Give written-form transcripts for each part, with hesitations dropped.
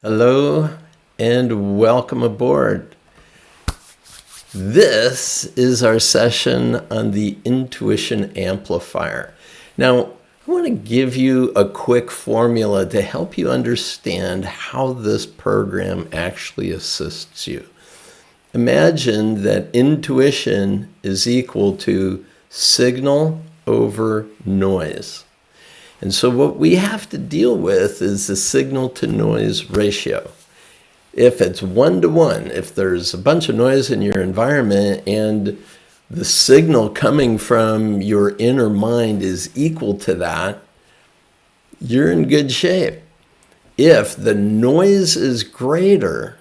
Hello and welcome aboard. This is our session on the intuition amplifier. Now, I want to give you a quick formula to help you understand how this program actually assists you. Imagine that intuition is equal to signal over noise. And so what we have to deal with is the signal to noise ratio. If it's 1-to-1, if there's a bunch of noise in your environment and the signal coming from your inner mind is equal to that, you're in good shape. If the noise is greater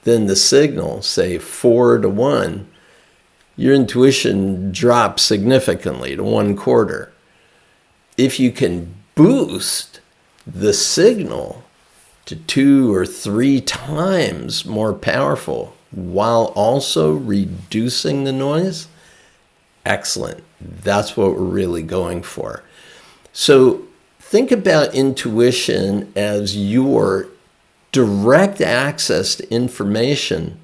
than the signal, say 4-to-1, your intuition drops significantly to 1/4. If you can boost the signal to 2 or 3 times more powerful while also reducing the noise, excellent. That's what we're really going for. So think about intuition as your direct access to information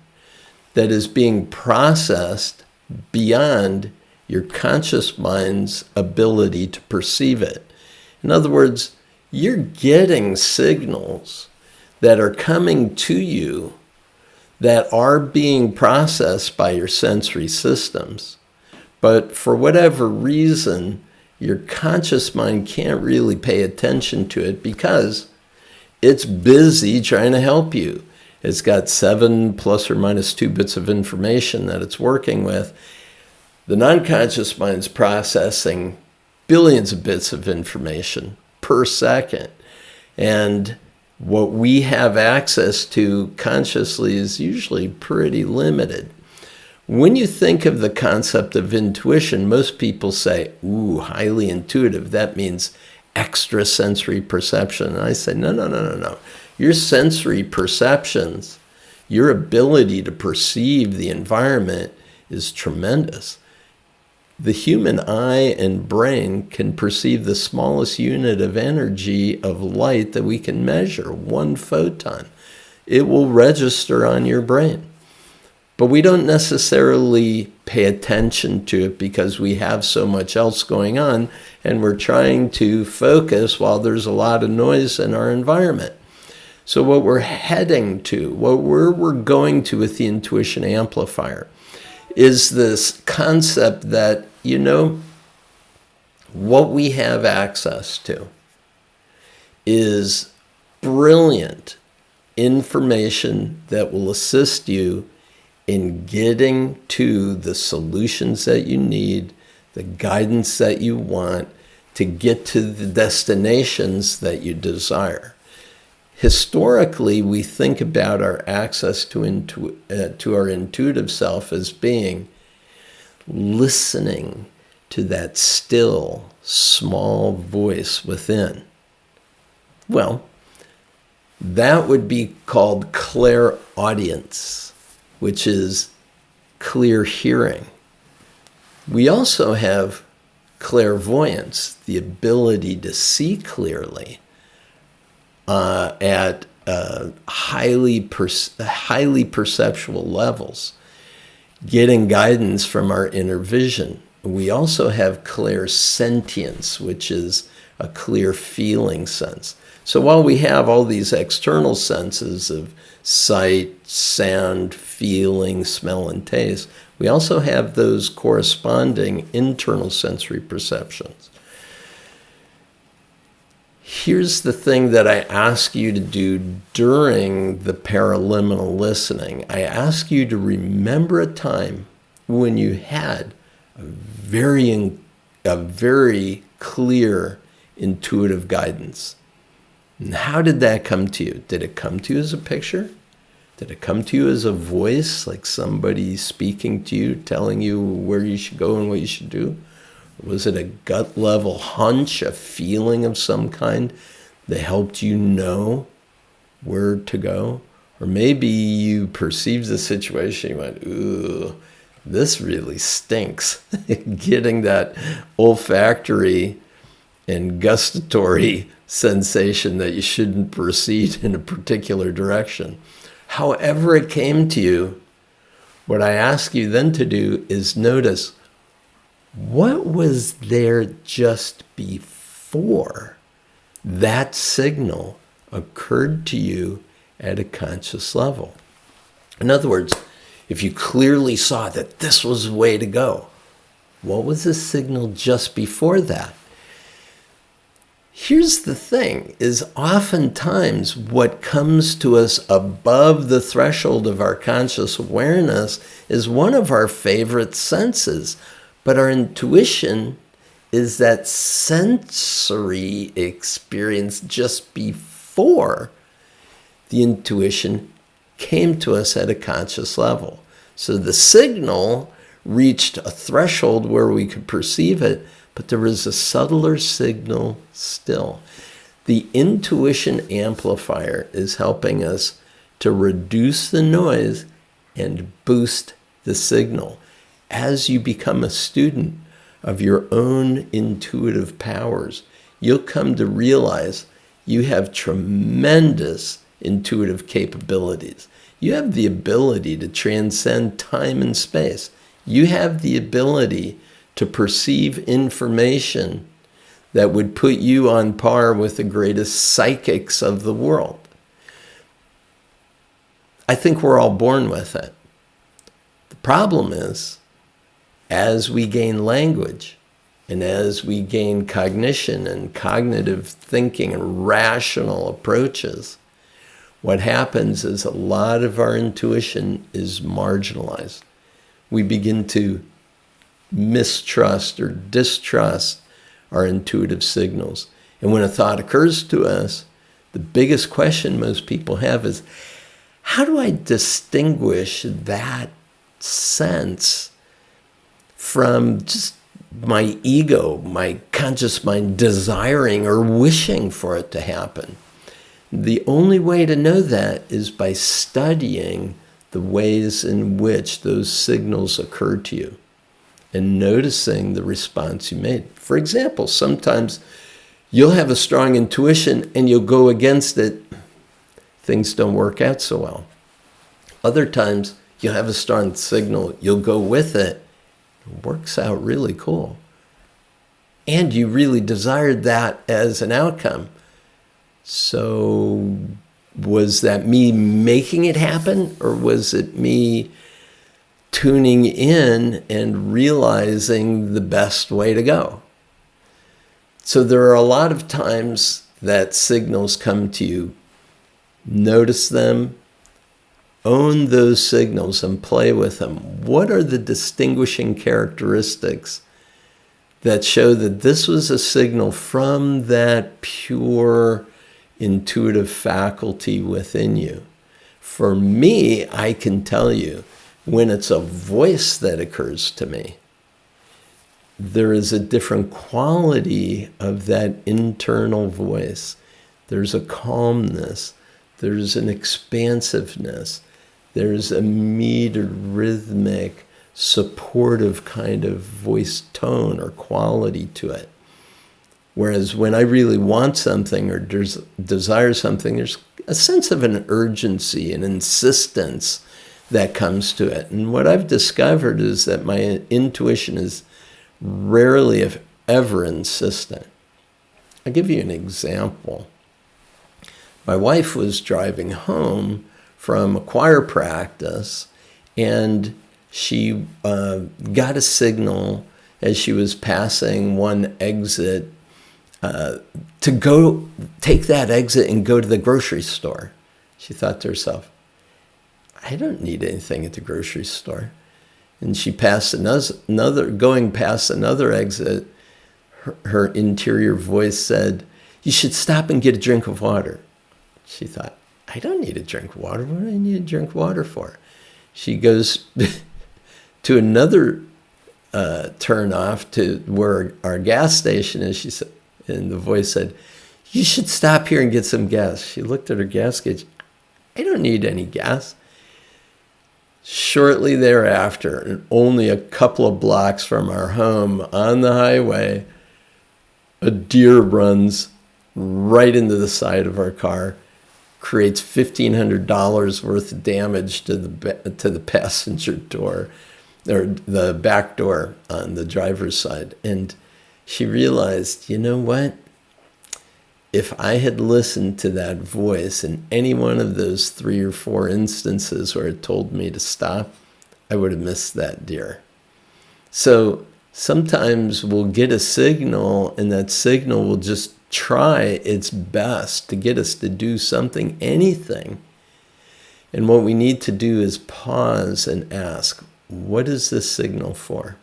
that is being processed beyond your conscious mind's ability to perceive it. In other words, you're getting signals that are coming to you that are being processed by your sensory systems. But for whatever reason, your conscious mind can't really pay attention to it because it's busy trying to help you. It's got 7 plus or minus 2 bits of information that it's working with. The non-conscious mind's processing billions of bits of information per second. And what we have access to consciously is usually pretty limited. When you think of the concept of intuition, most people say, ooh, highly intuitive. That means extrasensory perception. And I say, no. Your sensory perceptions, your ability to perceive the environment is tremendous. The human eye and brain can perceive the smallest unit of energy of light that we can measure, 1 photon. It will register on your brain. But we don't necessarily pay attention to it because we have so much else going on and we're trying to focus while there's a lot of noise in our environment. So what we're heading to, what we're going to with the intuition amplifier is this concept that, what we have access to is brilliant information that will assist you in getting to the solutions that you need, the guidance that you want to get to the destinations that you desire. Historically, we think about our access to our intuitive self as being listening to that still, small voice within. Well, that would be called clairaudience, which is clear hearing. We also have clairvoyance, the ability to see clearly at highly perceptual levels, getting guidance from our inner vision. We also have clairsentience, which is a clear feeling sense. So while we have all these external senses of sight, sound, feeling, smell, and taste, we also have those corresponding internal sensory perceptions. Here's the thing that I ask you to do during the paraliminal listening. I ask you to remember a time when you had a very clear intuitive guidance. And how did that come to you? Did it come to you as a picture? Did it come to you as a voice, like somebody speaking to you, telling you where you should go and what you should do? Was it a gut level hunch, a feeling of some kind that helped you know where to go? Or maybe you perceived the situation, you went, ooh, this really stinks. Getting that olfactory and gustatory sensation that you shouldn't proceed in a particular direction. However it came to you, what I ask you then to do is notice, what was there just before that signal occurred to you at a conscious level? In other words, if you clearly saw that this was the way to go, what was the signal just before that? Here's the thing, is oftentimes what comes to us above the threshold of our conscious awareness is one of our favorite senses. But our intuition is that sensory experience just before the intuition came to us at a conscious level. So the signal reached a threshold where we could perceive it, but there was a subtler signal still. The intuition amplifier is helping us to reduce the noise and boost the signal. As you become a student of your own intuitive powers, you'll come to realize you have tremendous intuitive capabilities. You have the ability to transcend time and space. You have the ability to perceive information that would put you on par with the greatest psychics of the world. I think we're all born with it. The problem is, as we gain language and as we gain cognition and cognitive thinking and rational approaches, what happens is a lot of our intuition is marginalized. We begin to mistrust or distrust our intuitive signals. And when a thought occurs to us, the biggest question most people have is, how do I distinguish that sense from just my ego, my conscious mind desiring or wishing for it to happen? The only way to know that is by studying the ways in which those signals occur to you and noticing the response you made. For example, sometimes you'll have a strong intuition and you'll go against it. Things don't work out so well. Other times you'll have a strong signal, you'll go with it. It works out really cool. And you really desired that as an outcome. So was that me making it happen, or was it me tuning in and realizing the best way to go? So there are a lot of times that signals come to you. Notice them, own those signals, and play with them. What are the distinguishing characteristics that show that this was a signal from that pure intuitive faculty within you? For me, I can tell you, when it's a voice that occurs to me, there is a different quality of that internal voice. There's a calmness, there's an expansiveness, there's a metered, rhythmic, supportive kind of voice tone or quality to it. Whereas when I really want something or desire something, there's a sense of an urgency, an insistence that comes to it. And what I've discovered is that my intuition is rarely, if ever, insistent. I'll give you an example. My wife was driving home from a choir practice, and she got a signal as she was passing one exit to go take that exit and go to the grocery store. She thought to herself, I don't need anything at the grocery store. And she passed going past another exit, her interior voice said, you should stop and get a drink of water. She thought, I don't need a drink of water. What do I need a drink of water for? She goes to another turn off to where our gas station is. She said, and the voice said, you should stop here and get some gas. She looked at her gas gauge. I don't need any gas. Shortly thereafter, and only a couple of blocks from our home on the highway, a deer runs right into the side of our car, creates $1,500 worth of damage to the passenger door, or the back door on the driver's side. And she realized, you know what? If I had listened to that voice in any one of those 3 or 4 instances where it told me to stop, I would have missed that deer. So sometimes we'll get a signal, and that signal will just try its best to get us to do something, anything. And what we need to do is pause and ask, what is this signal for?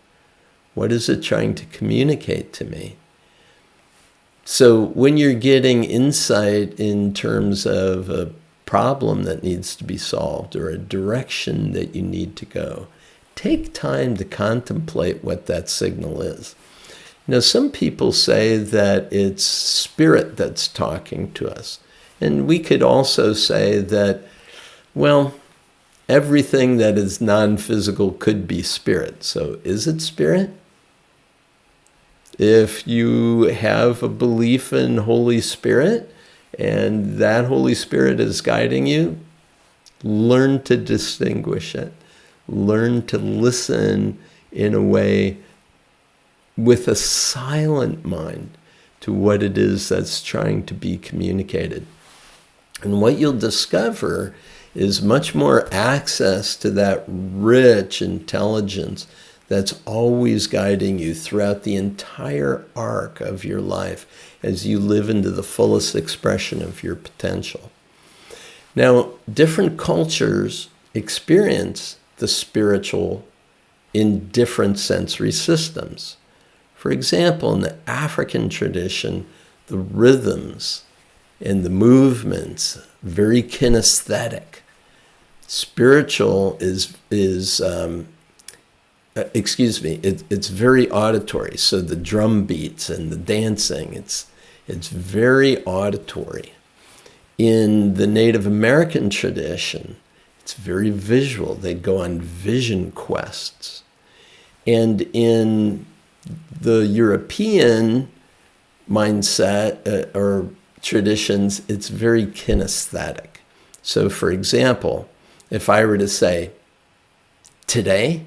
What is it trying to communicate to me? So when you're getting insight in terms of a problem that needs to be solved or a direction that you need to go, take time to contemplate what that signal is. Now, some people say that it's spirit that's talking to us. And we could also say that, well, everything that is non-physical could be spirit. So is it spirit? If you have a belief in Holy Spirit and that Holy Spirit is guiding you, learn to distinguish it. Learn to listen in a way with a silent mind to what it is that's trying to be communicated. And what you'll discover is much more access to that rich intelligence that's always guiding you throughout the entire arc of your life as you live into the fullest expression of your potential. Now, different cultures experience the spiritual in different sensory systems. For example, in the African tradition, the rhythms and the movements, very kinesthetic. Spiritual it's very auditory. So the drum beats and the dancing, it's very auditory. In the Native American tradition, it's very visual. They'd go on vision quests. And in the European mindset or traditions, it's very kinesthetic. So for example, if I were to say, today,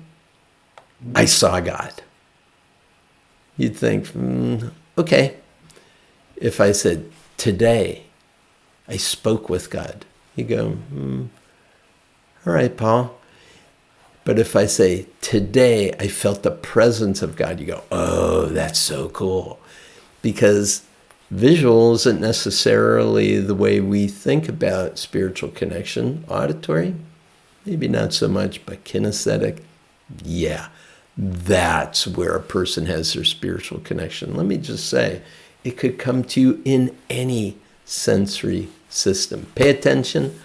I saw God, you'd think, okay. If I said, today, I spoke with God, you go, all right, Paul. But if I say, today, I felt the presence of God, you go, oh, that's so cool. Because visual isn't necessarily the way we think about spiritual connection. Auditory, maybe not so much, but kinesthetic, yeah. That's where a person has their spiritual connection. Let me just say, it could come to you in any sensory system. Pay attention.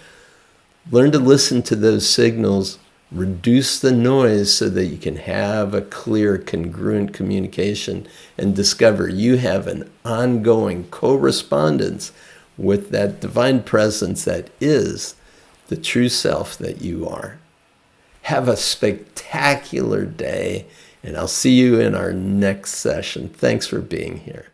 Learn to listen to those signals. Reduce the noise so that you can have a clear, congruent communication and discover you have an ongoing correspondence with that divine presence that is the true self that you are. Have a spectacular day, and I'll see you in our next session. Thanks for being here.